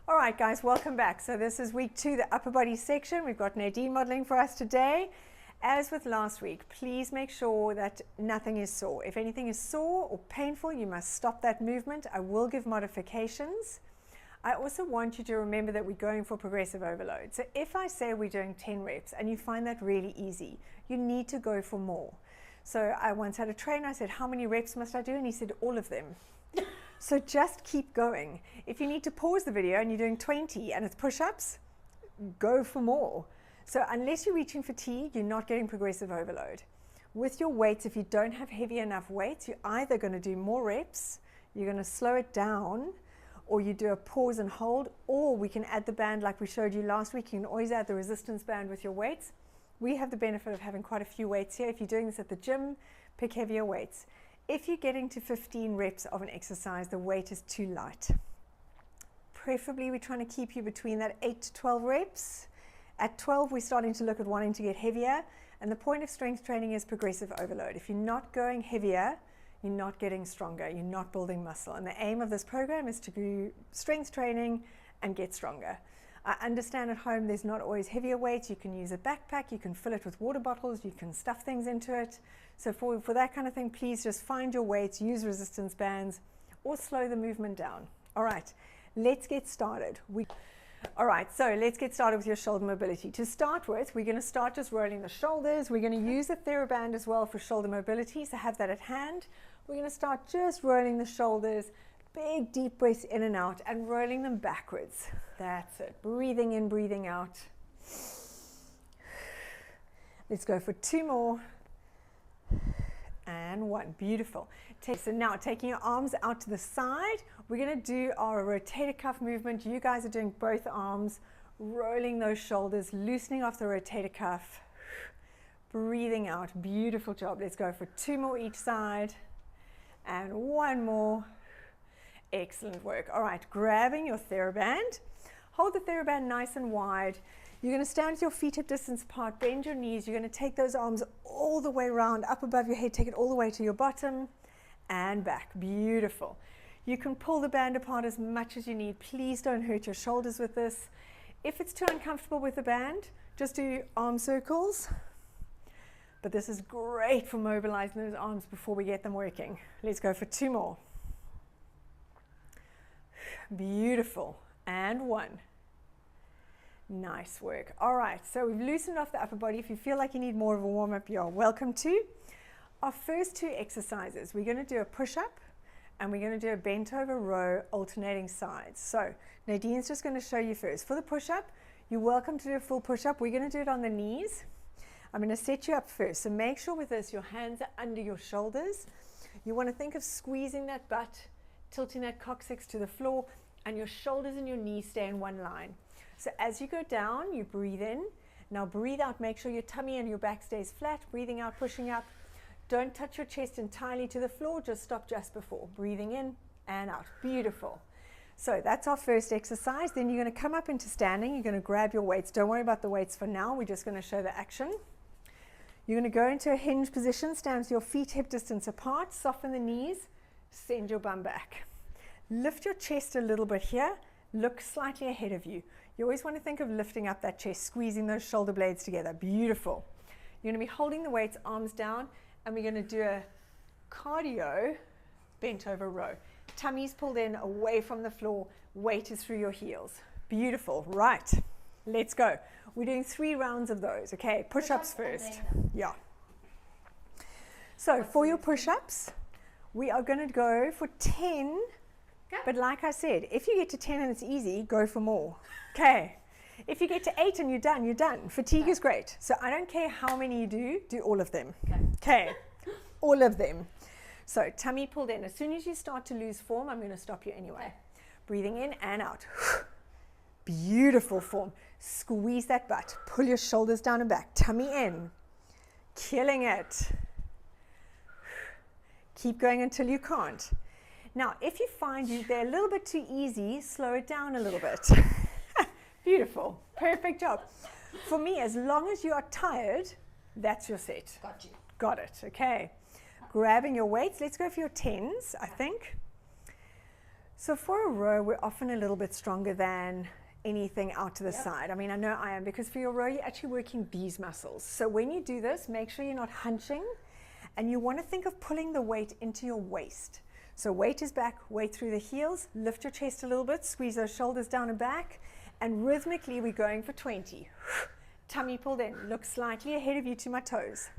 All right, guys, welcome back. So this is week 2, the upper body section. We've got Nadine modeling for us today. As with last week, please make sure that nothing is sore. If anything is sore or painful, you must stop that movement. I will give modifications. I also want you to remember that we're going for progressive overload. So if I say we're doing 10 reps and you find that really easy, you need to go for more. So I once had a trainer, I said, how many reps must I do? And he said, all of them. So just keep going. If you need to pause the video and you're doing 20 and it's push-ups, go for more. So unless you're reaching fatigue, you're not getting progressive overload. With your weights, if you don't have heavy enough weights, you're either going to do more reps, you're going to slow it down, or you do a pause and hold, or we can add the band like we showed you last week. You can always add the resistance band with your weights. We have the benefit of having quite a few weights here. If you're doing this at the gym, pick heavier weights. If you're getting to 15 reps of an exercise, the weight is too light. Preferably, we're trying to keep you between that 8 to 12 reps. At 12, we're starting to look at wanting to get heavier. And the point of strength training is progressive overload. If you're not going heavier, you're not getting stronger. You're not building muscle. And the aim of this program is to do strength training and get stronger. I understand at home there's not always heavier weights. You can use a backpack, you can fill it with water bottles, you can stuff things into it. So for that kind of thing, please just find your weights, use resistance bands, or slow the movement down. All right, let's get started. All right, so let's get started with your shoulder mobility. To start with, we're going to start just rolling the shoulders. We're going to use a TheraBand as well for shoulder mobility, so have that at hand. We're going to start just rolling the shoulders, big deep breaths in and out, and rolling them backwards. That's it. Breathing in, breathing out. Let's go for 2 more. And 1. Beautiful. So now taking your arms out to the side, we're going to do our rotator cuff movement. You guys are doing both arms, rolling those shoulders, loosening off the rotator cuff, breathing out. Beautiful job. Let's go for 2 more each side and 1 more. Excellent work. All right, grabbing your TheraBand. Hold the TheraBand nice and wide. You're going to stand with your feet hip distance apart, bend your knees. You're going to take those arms all the way around, up above your head, take it all the way to your bottom and back. Beautiful. You can pull the band apart as much as you need. Please don't hurt your shoulders with this. If it's too uncomfortable with the band, just do arm circles. But this is great for mobilizing those arms before we get them working. Let's go for 2 more. Beautiful. And 1. Nice work. All right, so we've loosened off the upper body. If you feel like you need more of a warm-up, you're welcome to. Our first 2 exercises, we're going to do a push-up and we're going to do a bent over row alternating sides. So Nadine's just going to show you first. For the push-up, you're welcome to do a full push-up. We're going to do it on the knees. I'm going to set you up first. So make sure with this, your hands are under your shoulders. You want to think of squeezing that butt, tilting that coccyx to the floor, and your shoulders and your knees stay in one line. So as you go down, you breathe in. Now breathe out, make sure your tummy and your back stays flat. Breathing out, pushing up. Don't touch your chest entirely to the floor, just stop just before. Breathing in and out. Beautiful. So that's our first exercise. Then you're going to come up into standing. You're going to grab your weights. Don't worry about the weights for now. We're just going to show the action. You're going to go into a hinge position. Stand with your feet hip distance apart. Soften the knees. Send your bum back. Lift your chest a little bit here. Look slightly ahead of you. You always want to think of lifting up that chest, squeezing those shoulder blades together. Beautiful. You're going to be holding the weights, arms down, and we're going to do a cardio bent over row. Tummy's pulled in, away from the floor. Weight is through your heels. Beautiful. Right. Let's go. We're doing 3 rounds of those. Okay, push-ups first. Yeah. So for your push-ups, we are going to go for 10. But like I said, if you get to 10 and it's easy, go for more. Okay. If you get to 8 and you're done, you're done. Fatigue is great. So I don't care how many you do all of them. Okay. All of them. So tummy pulled in. As soon as you start to lose form, I'm going to stop you anyway. Breathing in and out. Beautiful form. Squeeze that butt. Pull your shoulders down and back. Tummy in. Killing it. Keep going until you can't. Now, if you find they're a little bit too easy, slow it down a little bit. Beautiful. Perfect job. For me, as long as you are tired, that's your set. Got you. Got it. Okay. Grabbing your weights. Let's go for your 10s, I think. So for a row, we're often a little bit stronger than anything out to the side. I mean, I know I am, because for your row, you're actually working these muscles. So when you do this, make sure you're not hunching, and you want to think of pulling the weight into your waist. So weight is back, weight through the heels, lift your chest a little bit, squeeze those shoulders down and back, and rhythmically we're going for 20. Tummy pulled in, look slightly ahead of you to my toes.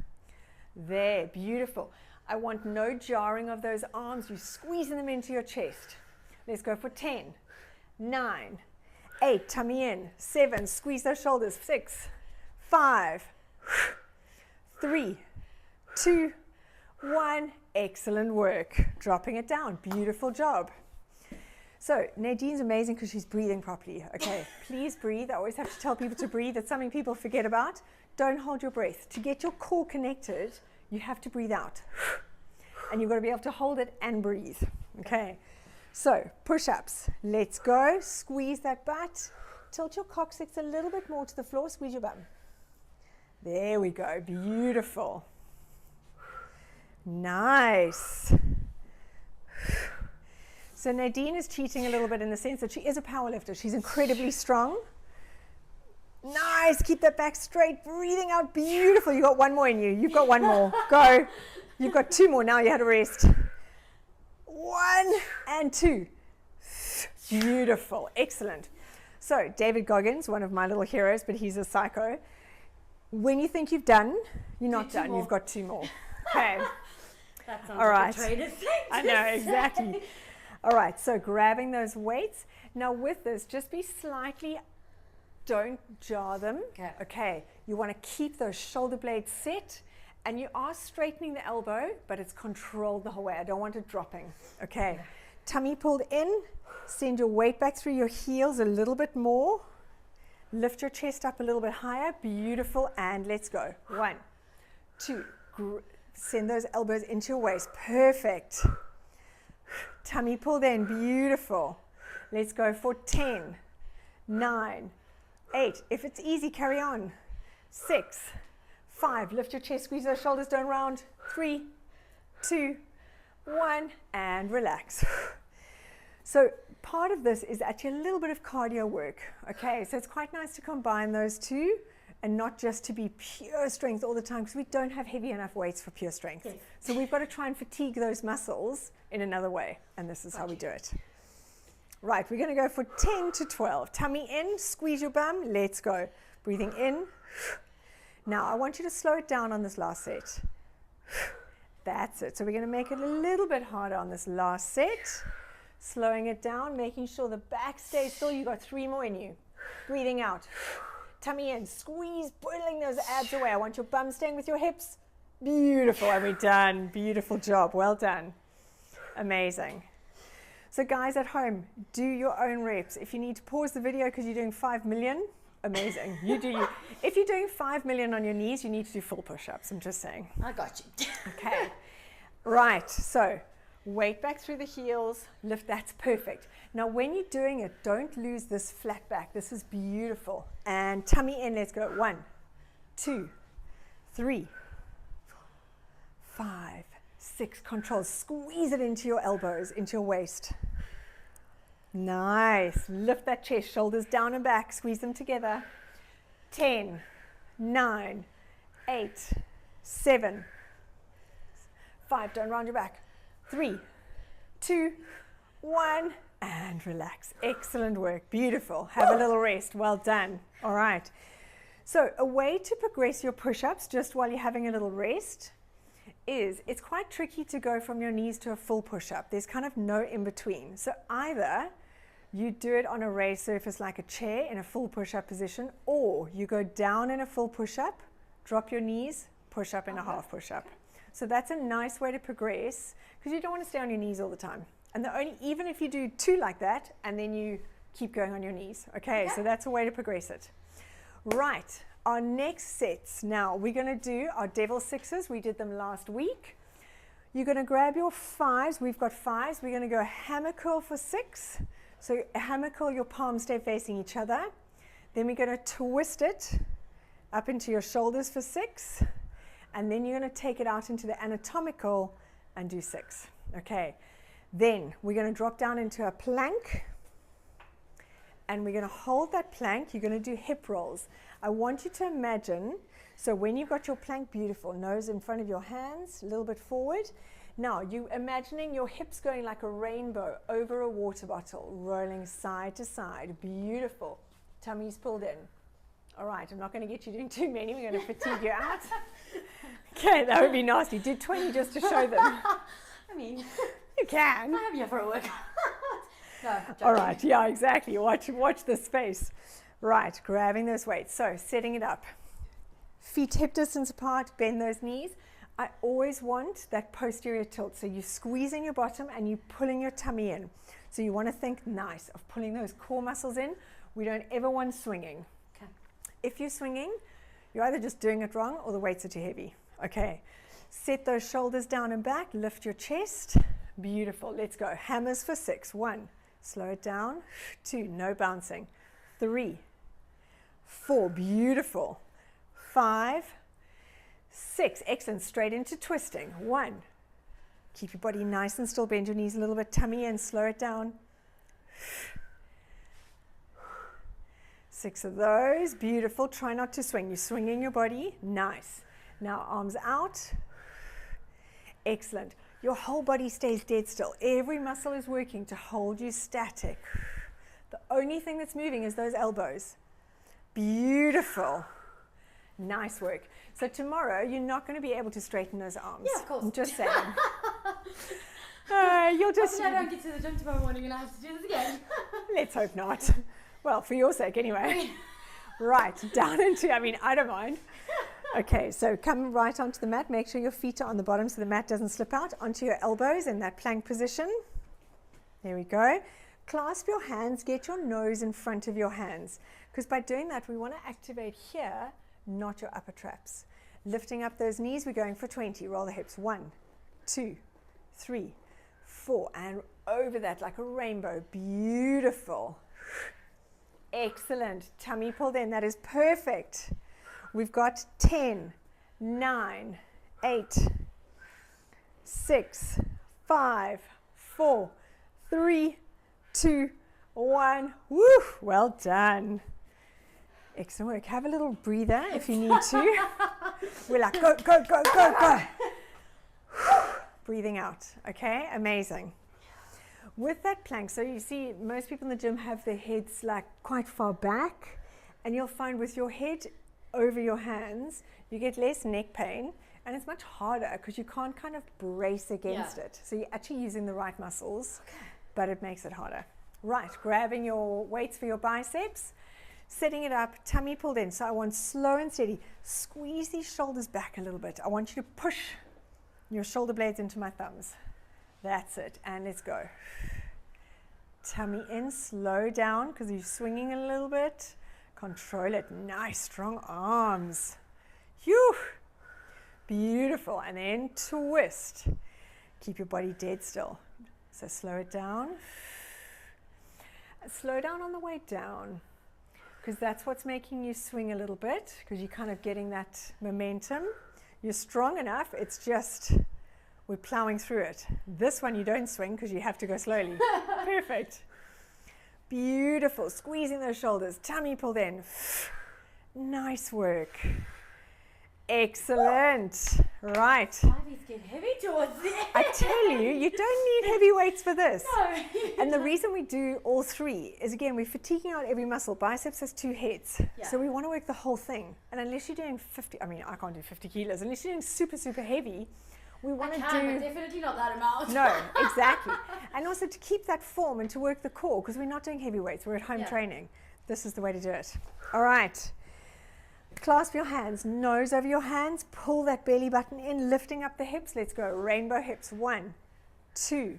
There, beautiful. I want no jarring of those arms, you're squeezing them into your chest. Let's go for 10, 9, 8, tummy in, 7, squeeze those shoulders, 6, 5, 3, 2, 1, excellent work. Dropping it down, beautiful job. So Nadine's amazing because she's breathing properly. Okay, please breathe. I always have to tell people to breathe. It's something people forget about. Don't hold your breath. To get your core connected, you have to breathe out. And you've got to be able to hold it and breathe. Okay, so push-ups. Let's go. Squeeze that butt. Tilt your coccyx a little bit more to the floor. Squeeze your bum. There we go. Beautiful. Nice. So Nadine is cheating a little bit in the sense that she is a power lifter. She's incredibly strong. Nice. Keep that back straight. Breathing out. Beautiful. You got one more in you. You've got one more. Go. You've got 2 more. Now you had a rest. 1 and 2. Beautiful. Excellent. So David Goggins, one of my little heroes, but he's a psycho. When you think you've done, you're not done. You've got 2 more. Okay. That sounds all right. like a traitor thing. I know, exactly. All right, so grabbing those weights. Now with this, just be slightly, don't jar them. Okay, you want to keep those shoulder blades set, and you are straightening the elbow, but it's controlled the whole way. I don't want it dropping. Okay, tummy pulled in, send your weight back through your heels a little bit more. Lift your chest up a little bit higher. Beautiful, and let's go. 1, 2, send those elbows into your waist. Perfect. Tummy pulled in. Beautiful. Let's go for 10, 9, 8. If it's easy, carry on. 6, 5. Lift your chest. Squeeze those shoulders. Don't round. 3, 2, 1. And relax. So part of this is actually a little bit of cardio work. Okay, so it's quite nice to combine those two, and not just to be pure strength all the time, because we don't have heavy enough weights for pure strength. Yes. So we've got to try and fatigue those muscles in another way, and this is how we do it. Right, we're going to go for 10 to 12. Tummy in, squeeze your bum, let's go. Breathing in. Now I want you to slow it down on this last set. That's it. So we're going to make it a little bit harder on this last set. Slowing it down, making sure the back stays still. You've got 3 more in you. Breathing out. Tummy in, squeeze, pulling those abs away. I want your bum staying with your hips. Beautiful, and we're done. Beautiful job, well done. Amazing. So guys at home, do your own reps. If you need to pause the video because you're doing 5 million, amazing. You do you. If you're doing 5 million on your knees, you need to do full push-ups. I'm just saying. I got you. Okay. Right, so weight back through the heels, lift, that's perfect. Now when you're doing it, don't lose this flat back. This is beautiful. And tummy in, let's go. 1, 2, 3, 5, 6, control. Squeeze it into your elbows, into your waist. Nice. Lift that chest, shoulders down and back, squeeze them together. 10, 9, 8, 7, 5, don't round your back. 3, 2, 1, and relax. Excellent work. Beautiful. Have a little rest. Well done. All right. So a way to progress your push-ups just while you're having a little rest is, it's quite tricky to go from your knees to a full push-up. There's kind of no in between. So either you do it on a raised surface like a chair in a full push-up position, or you go down in a full push-up, drop your knees, push up in a half push-up. So that's a nice way to progress, because you don't want to stay on your knees all the time. And even if you do 2 like that, and then you keep going on your knees. Okay, so that's a way to progress it. Right, our next sets. Now we're going to do our devil 6s. We did them last week. You're going to grab your 5s. We've got 5s. We're going to go hammer curl for 6. So hammer curl, your palms stay facing each other. Then we're going to twist it up into your shoulders for 6. And then you're going to take it out into the anatomical and do 6. Okay. Then we're going to drop down into a plank, and we're going to hold that plank. You're going to do hip rolls. I want you to imagine, so when you've got your plank, beautiful, nose in front of your hands, a little bit forward. Now, you imagining your hips going like a rainbow over a water bottle, rolling side to side. Beautiful. Tummy's pulled in. All right, I'm not going to get you doing too many. We're going to fatigue you out. Okay, that would be nasty. Do 20 just to show them. I mean, you can. I have you for a workout. No, all right, yeah, exactly. Watch the space. Right, grabbing those weights. So, setting it up. Feet hip distance apart, bend those knees. I always want that posterior tilt. So you're squeezing your bottom and you're pulling your tummy in. So you want to think nice of pulling those core muscles in. We don't ever want swinging. Okay. If you're swinging, you're either just doing it wrong or the weights are too heavy. Okay. Set those shoulders down and back. Lift your chest. Beautiful. Let's go. Hammers for 6. 1. Slow it down. 2. No bouncing. 3. 4. Beautiful. 5. 6. Excellent. Straight into twisting. 1. Keep your body nice and still. Bend your knees a little bit. Tummy in. Slow it down. 6 of those. Beautiful. Try not to swing. You're swinging your body. Nice. Now arms out. Excellent. Your whole body stays dead still. Every muscle is working to hold you static. The only thing that's moving is those elbows. Beautiful. Nice work. So tomorrow you're not going to be able to straighten those arms. Yeah, of course. I'm just saying. You'll just. I don't get to the gym tomorrow morning and I have to do this again. Let's hope not. Well, for your sake anyway. Right, down into, I don't mind. Okay, so come right onto the mat. Make sure your feet are on the bottom so the mat doesn't slip out. Onto your elbows in that plank position. There we go. Clasp your hands. Get your nose in front of your hands. Because by doing that, we want to activate here, not your upper traps. Lifting up those knees, we're going for 20. Roll the hips. 1, 2, 3, 4. And over that like a rainbow. Beautiful. Excellent. Tummy pulled in. That is perfect. We've got 10, 9, 8, 6, 5, 4, 3, 2, 1. Woo! Well done. Excellent work. Have a little breather if you need to. We're like, go, go, go, go, go. Breathing out. Okay, amazing. With that plank, so you see most people in the gym have their heads like quite far back, and you'll find with your head over your hands, you get less neck pain, and it's much harder because you can't kind of brace against it. So you're actually using the right muscles, but it makes it harder. Right, grabbing your weights for your biceps, setting it up, tummy pulled in. So I want slow and steady. Squeeze these shoulders back a little bit. I want you to push your shoulder blades into my thumbs. That's it, and let's go. Tummy in, slow down because you're swinging a little bit. Control it. Nice, strong arms. Phew. Beautiful. And then twist. Keep your body dead still. So slow it down. Slow down on the way down because that's what's making you swing a little bit because you're kind of getting that momentum. You're strong enough. It's just we're plowing through it. This one you don't swing because you have to go slowly. Perfect. Beautiful. Squeezing those shoulders. Tummy pulled in. Nice work. Excellent. Right. Ivy's getting heavy towards the end. I tell you, you don't need heavy weights for this. No. And the reason we do all three is, again, we're fatiguing out every muscle. Biceps has 2 heads. Yeah. So we want to work the whole thing. And unless you're doing 50, I can't do 50 kilos. Unless you're doing super, super heavy, we want to do... but definitely not that amount. No, exactly. And also to keep that form and to work the core, because we're not doing heavy weights, we're at home training. This is the way to do it. All right. Clasp your hands, nose over your hands, pull that belly button in, lifting up the hips. Let's go. Rainbow hips. 1, 2,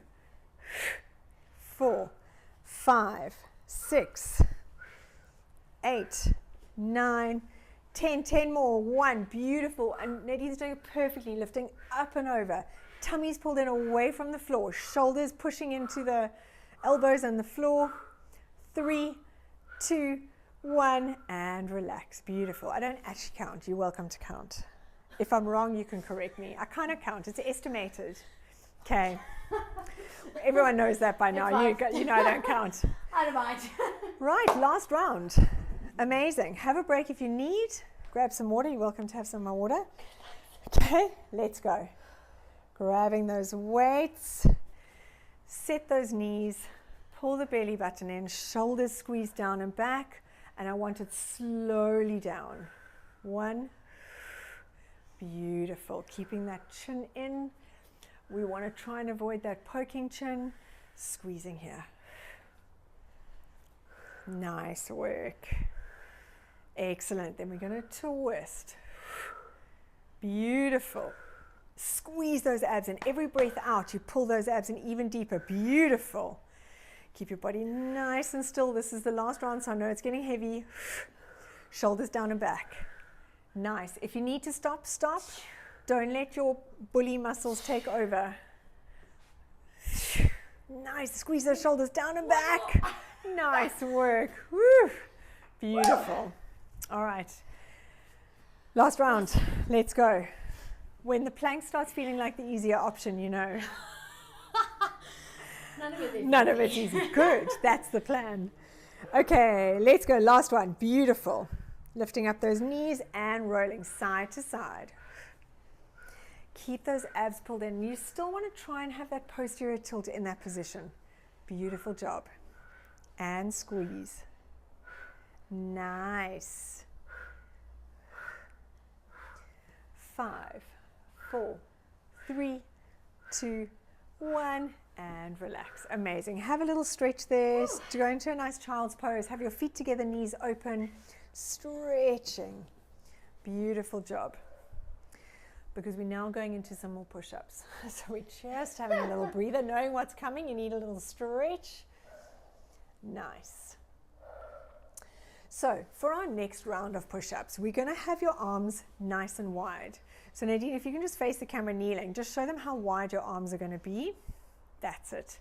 4, 5, 6, 8, 9, 10. 10 more. 1. Beautiful. And Nadine's doing it perfectly, lifting up and over. Tummy's pulled in away from the floor. Shoulders pushing into the elbows and the floor. 3, 2, 1, and relax. Beautiful. I don't actually count. You're welcome to count. If I'm wrong, you can correct me. I kind of count. It's estimated. Okay. Everyone knows that by now. You know I don't count. I don't mind. Right, last round. Amazing. Have a break if you need. Grab some water. You're welcome to have some of my water. Okay, let's go. Grabbing those weights. Set those knees. Pull the belly button in. Shoulders squeeze down and back. And I want it slowly down. 1. Beautiful. Keeping that chin in. We want to try and avoid that poking chin. Squeezing here. Nice work. Excellent. Then we're going to twist. Beautiful. Squeeze those abs in. Every breath out, you pull those abs in even deeper. Beautiful. Keep your body nice and still. This is the last round, so I know it's getting heavy. Shoulders down and back. Nice. If you need to stop, stop. Don't let your bully muscles take over. Nice. Squeeze those shoulders down and back. Nice work. Woo. Beautiful. All right. Last round. Let's go. When the plank starts feeling like the easier option, you know. None of it's easy. Good. That's the plan. Okay, let's go. Last one. Beautiful. Lifting up those knees and rolling side to side. Keep those abs pulled in. You still want to try and have that posterior tilt in that position. Beautiful job. And squeeze. Nice. 5, 4, 3, 2, 1, and relax. Amazing. Have a little stretch there. Go into a nice child's pose. Have your feet together, knees open, stretching. Beautiful job. Because we're now going into some more push-ups. So we're just having a little breather, knowing what's coming. You need a little stretch. Nice. So for our next round of push-ups, we're going to have your arms nice and wide. So Nadine, if you can just face the camera kneeling, just show them how wide your arms are going to be. That's it.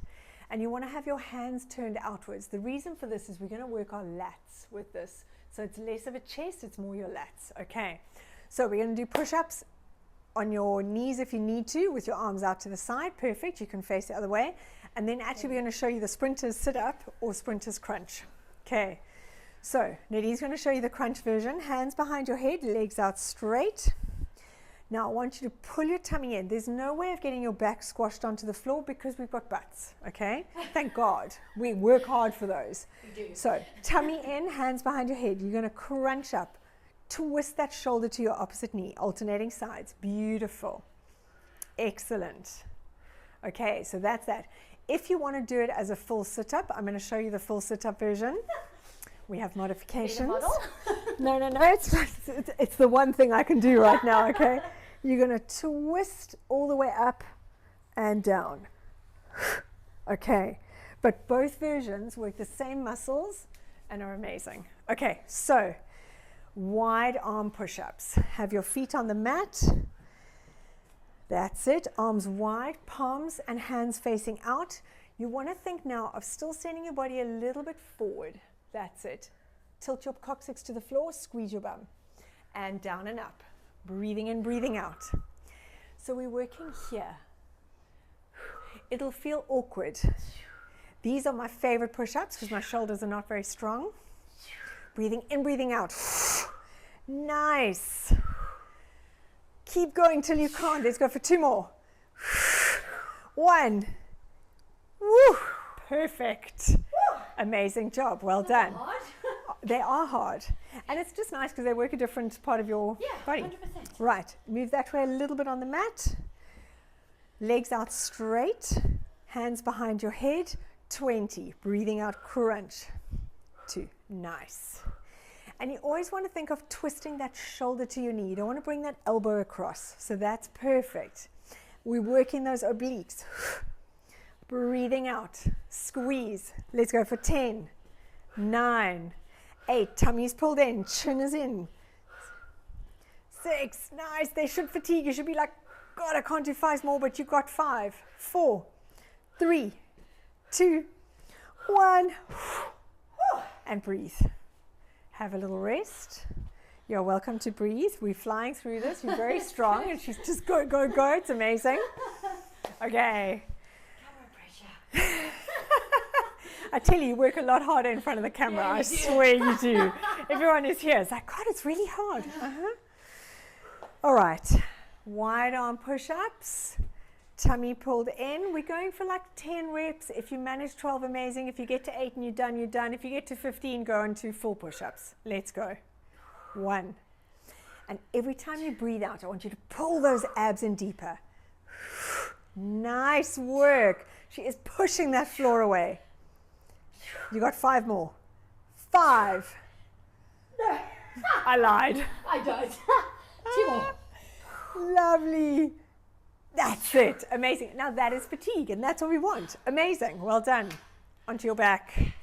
And you want to have your hands turned outwards. The reason for this is we're going to work our lats with this. So it's less of a chest, it's more your lats. Okay. So we're going to do push-ups on your knees if you need to, with your arms out to the side. Perfect. You can face the other way. And then actually we're going to show you the sprinter's sit-up or sprinter's crunch. Okay. So Nadine's going to show you the crunch version. Hands behind your head, legs out straight. Now I want you to pull your tummy in. There's no way of getting your back squashed onto the floor because we've got butts, okay? Thank God. We work hard for those. We do. So tummy in, hands behind your head. You're going to crunch up. Twist that shoulder to your opposite knee, alternating sides. Beautiful. Excellent. Okay, so that's that. If you want to do it as a full sit-up, I'm going to show you the full sit-up version. We have modifications. No, it's the one thing I can do right now, okay? You're going to twist all the way up and down. Okay, but both versions work the same muscles and are amazing. Okay, so wide arm push-ups. Have your feet on the mat. That's it. Arms wide, palms and hands facing out. You want to think now of still sending your body a little bit forward. That's it. Tilt your coccyx to the floor, squeeze your bum. And down and up. Breathing in, breathing out. So we're working here. It'll feel awkward. These are my favorite push-ups because my shoulders are not very strong. Breathing in, breathing out. Nice. Keep going till you can't. Let's go for 2 more. 1. Woo. Perfect. Amazing job. Well done. They are hard. And it's just nice because they work a different part of your body. 100%. Right. Move that way a little bit on the mat. Legs out straight. Hands behind your head. 20. Breathing out, crunch. 2. Nice. And you always want to think of twisting that shoulder to your knee. You don't want to bring that elbow across. So that's perfect. We're working those obliques. Breathing out. Squeeze. Let's go for 10. 9. 8. Tummy's pulled in. Chin is in. 6. Nice. They should fatigue. You should be like, God, I can't do 5 more, but you got 5. 4. 3. 2. 1. And breathe. Have a little rest. You're welcome to breathe. We're flying through this. You're very strong. And she's just go, go, go. It's amazing. Okay. Camera pressure. I tell you work a lot harder in front of the camera. Yeah, I you do. swear you do. Everyone is here. It's like, God, it's really hard. All right. Wide arm push-ups. Tummy pulled in. We're going for like 10 reps. If you manage 12, amazing. If you get to 8 and you're done, you're done. If you get to 15, go on to full push-ups. Let's go. 1. And every time you breathe out, I want you to pull those abs in deeper. Nice work. She is pushing that floor away. You got 5 more. 5. No. I lied. I don't. 2 more. Lovely. That's it. Amazing. Now that is fatigue, and that's what we want. Amazing. Well done. Onto your back.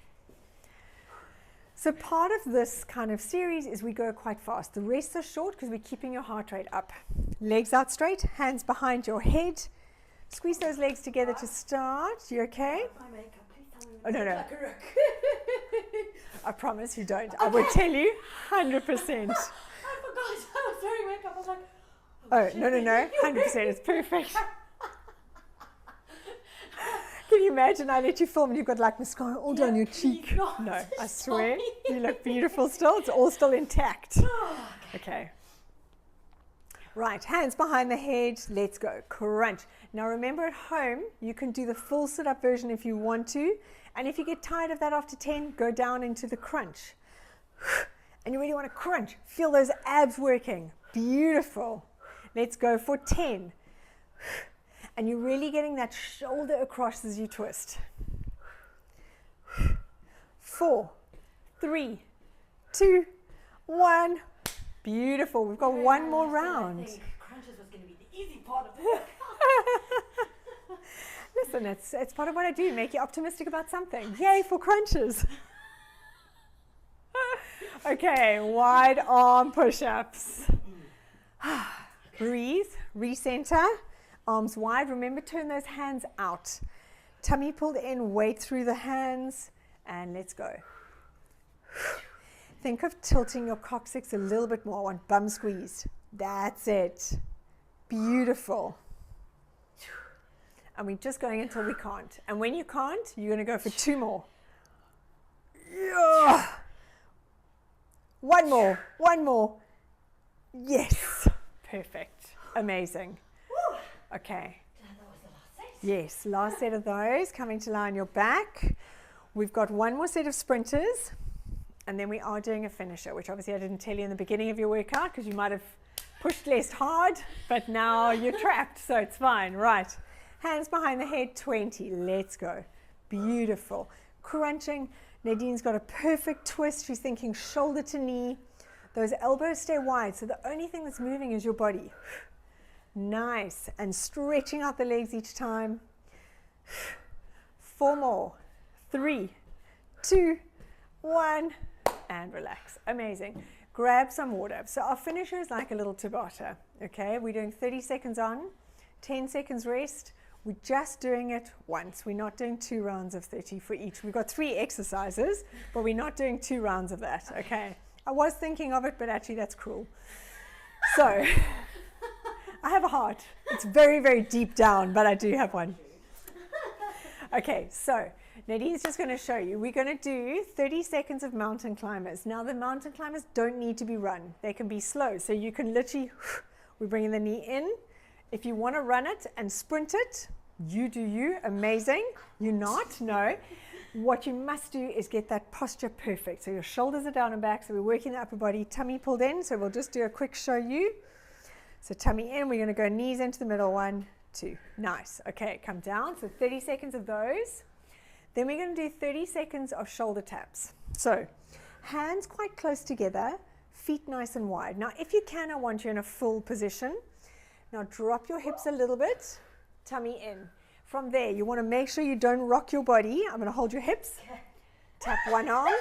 So part of this kind of series is we go quite fast. The rests are short because we're keeping your heart rate up. Legs out straight, hands behind your head. Squeeze those legs together to start. You okay? My makeup, please tell me. Oh, no, no. Like a rook. I promise you don't. I would tell you 100%. I forgot. I was wearing makeup. I was like, Oh, shit. no, 100%. It's perfect. Can you imagine I let you film and you've got like mascara all down your cheek? please not. No, I swear. Sorry. You look beautiful still. It's all still intact. Okay. Right, hands behind the head. Let's go. Crunch. Now remember at home, you can do the full sit-up version if you want to. And if you get tired of that after 10, go down into the crunch. And you really want to crunch. Feel those abs working. Beautiful. Let's go for 10. And you're really getting that shoulder across as you twist. 4, 3, 2, 1. Beautiful. We've got one more round. I think crunches was going to be the easy part of it. Listen, it's part of what I do. Make you optimistic about something. Yay for crunches. Okay, wide arm push-ups. Breathe, recenter, arms wide. Remember, turn those hands out. Tummy pulled in, weight through the hands, and let's go. Think of tilting your coccyx a little bit more. I want bum squeezed. That's it. Beautiful. And we're just going until we can't. And when you can't, you're going to go for 2 more. Yeah. 1 more. 1 more. Yes. Perfect. Amazing. Okay. That was the last set. Yes, last set of those. Coming to lie on your back. We've got 1 more set of sprinters. And then we are doing a finisher, which obviously I didn't tell you in the beginning of your workout because you might have pushed less hard, but now you're trapped, so it's fine. Right. Hands behind the head, 20. Let's go. Beautiful. Crunching. Nadine's got a perfect twist. She's thinking shoulder to knee. Those elbows stay wide, so the only thing that's moving is your body. Nice. And stretching out the legs each time. 4 more. 3, 2, 1. And relax. Amazing. Grab some water. So our finisher is like a little Tabata. Okay, we're doing 30 seconds on, 10 seconds rest. We're just doing it once. We're not doing 2 rounds of 30 for each. We've got 3 exercises, but we're not doing 2 rounds of that. Okay. I was thinking of it, but actually that's cruel. So I have a heart. It's very, very deep down, but I do have one. Okay, so Nadine's just going to show you. We're going to do 30 seconds of mountain climbers. Now the mountain climbers don't need to be run. They can be slow. So you can literally, we're bringing the knee in. If you want to run it and sprint it, you do you. Amazing. You're not, no. What you must do is get that posture perfect. So your shoulders are down and back. So we're working the upper body, tummy pulled in. So we'll just do a quick show you. So tummy in, we're going to go knees into the middle. 1, 2. Nice. Okay, come down. So 30 seconds of those. Then we're going to do 30 seconds of shoulder taps. So hands quite close together, feet nice and wide. Now if you can, I want you in a full position. Now drop your hips a little bit, tummy in. From there, you want to make sure you don't rock your body. I'm going to hold your hips. Tap one arm.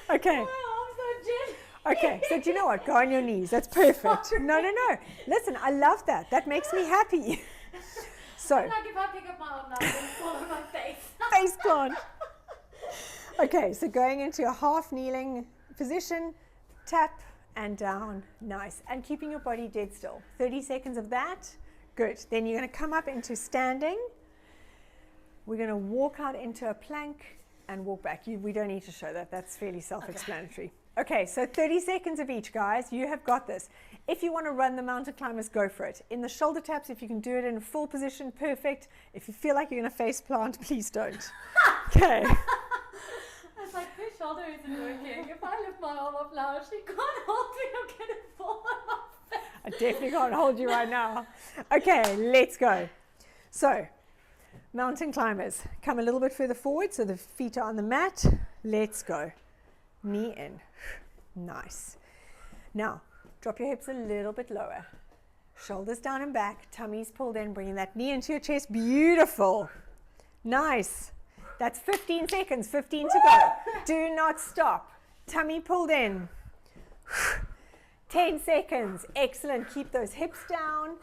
Okay. Okay, so do you know what? Go on your knees. That's perfect. No. Listen, I love that. That makes me happy. So, Like if I pick up my arm now, I'm going to fall on my face. face plant. Okay, so going into a half kneeling position, tap and down. Nice. And keeping your body dead still. 30 seconds of that. Good. Then you're going to come up into standing. We're going to walk out into a plank and walk back. We don't need to show that. That's fairly self-explanatory. Okay, so 30 seconds of each, guys. You have got this. If you want to run the mountain climbers, go for it. In the shoulder taps, if you can do it in a full position, perfect. If you feel like you're going to face plant, please don't. Okay. I was like, her shoulder isn't working. If I lift my arm up now, she can't hold me. I'm going to fall on my face. I definitely can't hold you right now. Okay, let's go. So, mountain climbers. Come a little bit further forward so the feet are on the mat. Let's go. Knee in. Nice. Now, drop your hips a little bit lower. Shoulders down and back. Tummy's pulled in. Bringing that knee into your chest. Beautiful. Nice. That's 15 seconds. 15 to go. Do not stop. Tummy pulled in. 10 seconds. Excellent. Keep those hips down.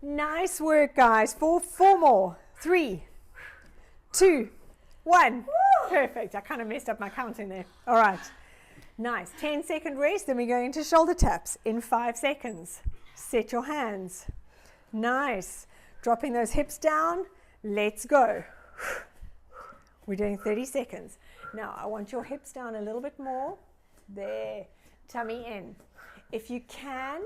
Nice work, guys. Four more. 3, 2, 1. Perfect. I kind of messed up my counting there. All right. Nice. 10-second rest. Then we're going into shoulder taps in 5 seconds. Set your hands. Nice. Dropping those hips down. Let's go. We're doing 30 seconds. Now, I want your hips down a little bit more. There. Tummy in. If you can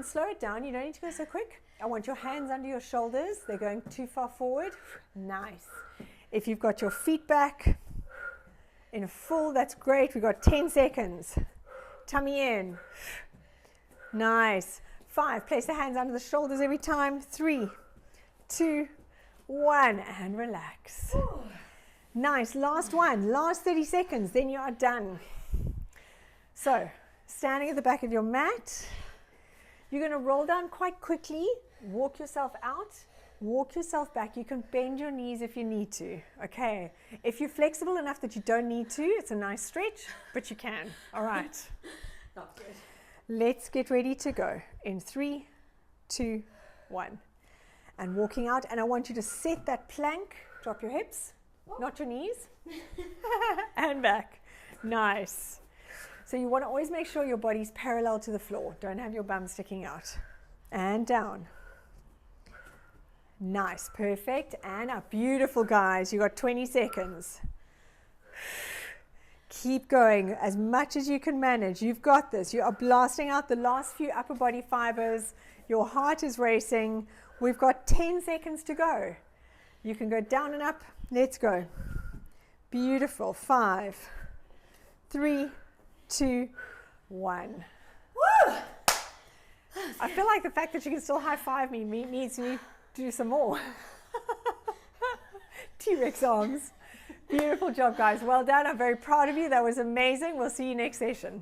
slow it down. You don't need to go so quick. I want your hands under your shoulders. They're going too far forward. Nice. If you've got your feet back in a full, that's great. We've got 10 seconds. Tummy in. Nice. 5. Place the hands under the shoulders every time. 3, 2, 1. And relax. Nice. Last one. Last 30 seconds. Then you are done. So, standing at the back of your mat. You're going to roll down quite quickly. Walk yourself out. Walk yourself back. You can bend your knees if you need to. Okay. If you're flexible enough that you don't need to, it's a nice stretch, but you can. All right. Not good. Let's get ready to go. In 3, 2, 1. And walking out. And I want you to set that plank. Drop your hips, not your knees. And back. Nice. So you want to always make sure your body's parallel to the floor. Don't have your bum sticking out. And down. Nice, perfect. And up. Beautiful, guys. You got 20 seconds. Keep going as much as you can manage. You've got this. You are blasting out the last few upper body fibers. Your heart is racing. We've got 10 seconds to go. You can go down and up. Let's go. Beautiful. 5, 3, 2, 1. Woo! I feel like the fact that you can still high-five me needs me to do some more. T-Rex arms. Beautiful job, guys. Well done. I'm very proud of you. That was amazing. We'll see you next session.